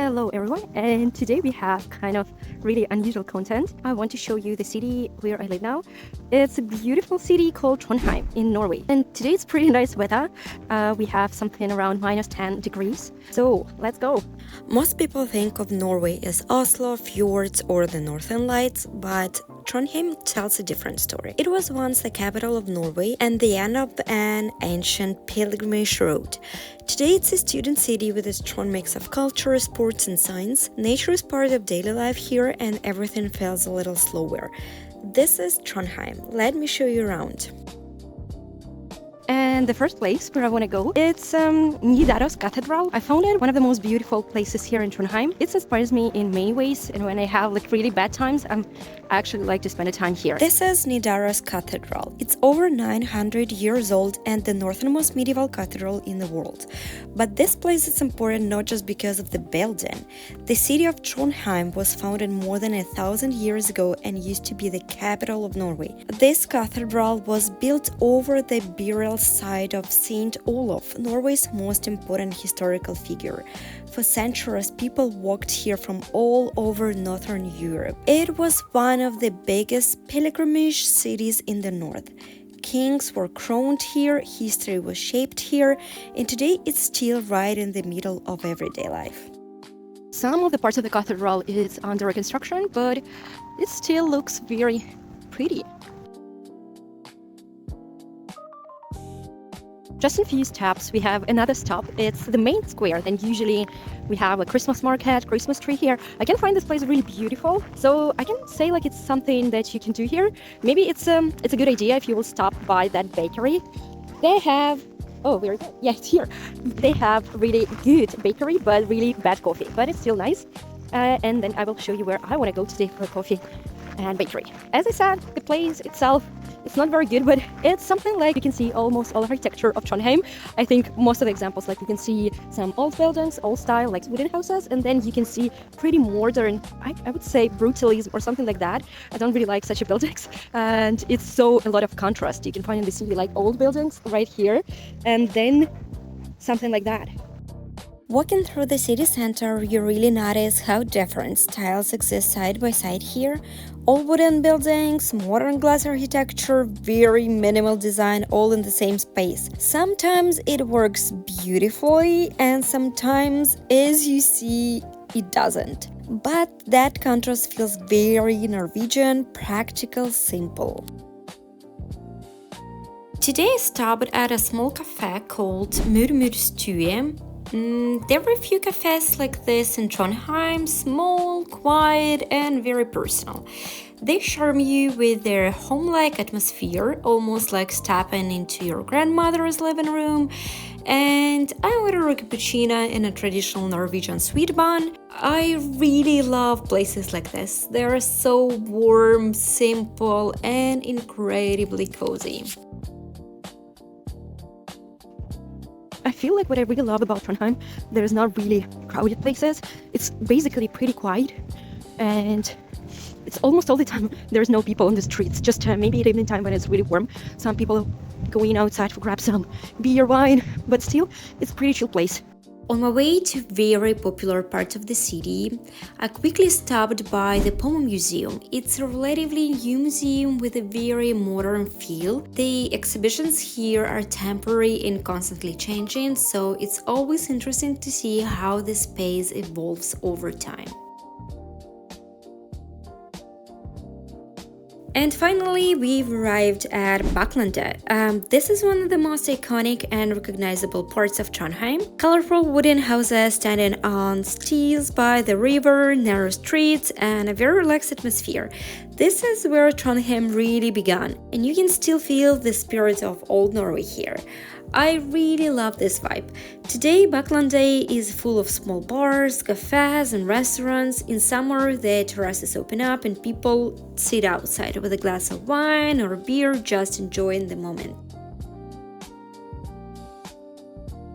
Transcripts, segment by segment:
Hello everyone, and today we have kind of really unusual content. I want to show you the city where I live now. It's a beautiful city called Trondheim in Norway, and today it's pretty nice weather. We have something around -10 degrees, so let's go. Most people think of Norway as Oslo, fjords or the Northern Lights, but Trondheim tells a different story. It was once the capital of Norway and the end of an ancient pilgrimage route. Today it's a student city with a strong mix of culture, sports and science. Nature is part of daily life here and everything feels a little slower. This is Trondheim. Let me show you around. And the first place where I want to go, it's Nidaros Cathedral. I found it one of the most beautiful places here in Trondheim. It inspires me in many ways, and when I have really bad times, I actually like to spend a time here. This is Nidaros Cathedral. It's over 900 years old and the northernmost medieval cathedral in the world. But this place is important not just because of the building. The city of Trondheim was founded more than 1,000 years ago and used to be the capital of Norway. This cathedral was built over the burial site of Saint Olaf, Norway's most important historical figure. For centuries, people walked here from all over northern Europe. It was one of the biggest pilgrimage cities in the north. Kings were crowned here, history was shaped here, and today it's still right in the middle of everyday life. Some of the parts of the cathedral is under construction, but it still looks very pretty. Just in a few steps, we have another stop. It's the main square. Then usually we have a Christmas market, Christmas tree here. I can find this place really beautiful. So I can say it's something that you can do here. Maybe it's a good idea if you will stop by that bakery. They have, very good. Yeah, it's here. They have really good bakery, but really bad coffee. But it's still nice. And then I will show you where I want to go today for coffee and bakery. As I said, the place itself, it's not very good, but it's something like you can see almost all architecture of Trondheim. I think most of the examples, you can see some old buildings, old style, wooden houses, and then you can see pretty modern, I would say brutalism or something like that. I don't really like such buildings, and it's so a lot of contrast. You can find in the city old buildings right here, and then something like that. Walking through the city center, you really notice how different styles exist side by side here. All wooden buildings, modern glass architecture, very minimal design, all in the same space. Sometimes it works beautifully, and sometimes, as you see, it doesn't. But that contrast feels very Norwegian, practical, simple. Today I stopped at a small cafe called Murmurstue. There are a few cafes like this in Trondheim, small, quiet, and very personal. They charm you with their home-like atmosphere, almost like stepping into your grandmother's living room. And I ordered a cappuccino in a traditional Norwegian sweet bun. I really love places like this. They are so warm, simple, and incredibly cozy. I feel like what I really love about Trondheim, there's not really crowded places. It's basically pretty quiet, and it's almost all the time there's no people on the streets. Just maybe at evening time when it's really warm, some people going outside to grab some beer, wine, but still, it's a pretty chill place. On my way to very popular part of the city, I quickly stopped by the Pomo Museum. It's a relatively new museum with a very modern feel. The exhibitions here are temporary and constantly changing, so it's always interesting to see how the space evolves over time. And finally, we've arrived at Bakklandet. This is one of the most iconic and recognizable parts of Trondheim. Colorful wooden houses standing on stilts by the river, narrow streets, and a very relaxed atmosphere. This is where Trondheim really began, and you can still feel the spirit of Old Norway here. I really love this vibe. Today, Bakklandet is full of small bars, cafes, and restaurants. In summer, the terraces open up and people sit outside with a glass of wine or beer, just enjoying the moment.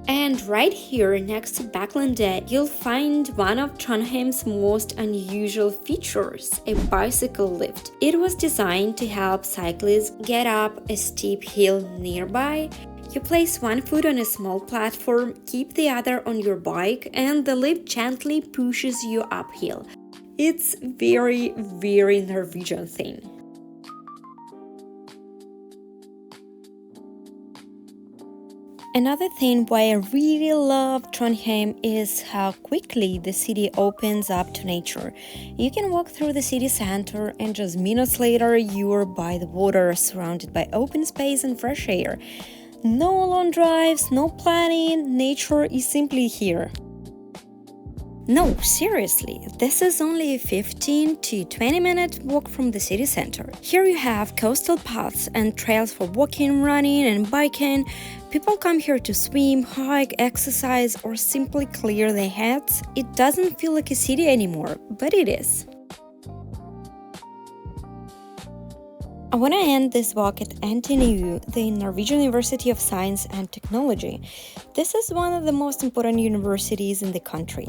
And right here next to Bakklandet, you'll find one of Trondheim's most unusual features, a bicycle lift. It was designed to help cyclists get up a steep hill nearby. You place one foot on a small platform, keep the other on your bike, and the lift gently pushes you uphill. It's very Norwegian thing. Another thing why I really love Trondheim is how quickly the city opens up to nature. You can walk through the city center and just minutes later you're by the water, surrounded by open space and fresh air. No long drives, no planning, nature is simply here. No, seriously, this is only a 15 to 20 minute walk from the city center. Here you have coastal paths and trails for walking, running, and biking. People come here to swim, hike, exercise, or simply clear their heads. It doesn't feel like a city anymore, but it is. I want to end this walk at NTNU, the Norwegian University of Science and Technology. This is one of the most important universities in the country.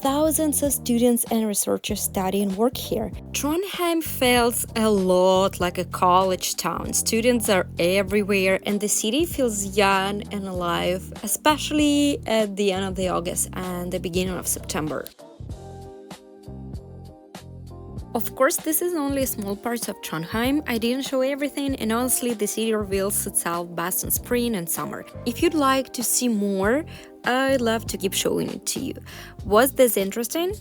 Thousands of students and researchers study and work here. Trondheim feels a lot like a college town. Students are everywhere and the city feels young and alive, especially at the end of the August and the beginning of September. Of course, this is only a small part of Trondheim. I didn't show everything, and honestly, the city reveals itself best in spring and summer. If you'd like to see more, I'd love to keep showing it to you. Was this interesting?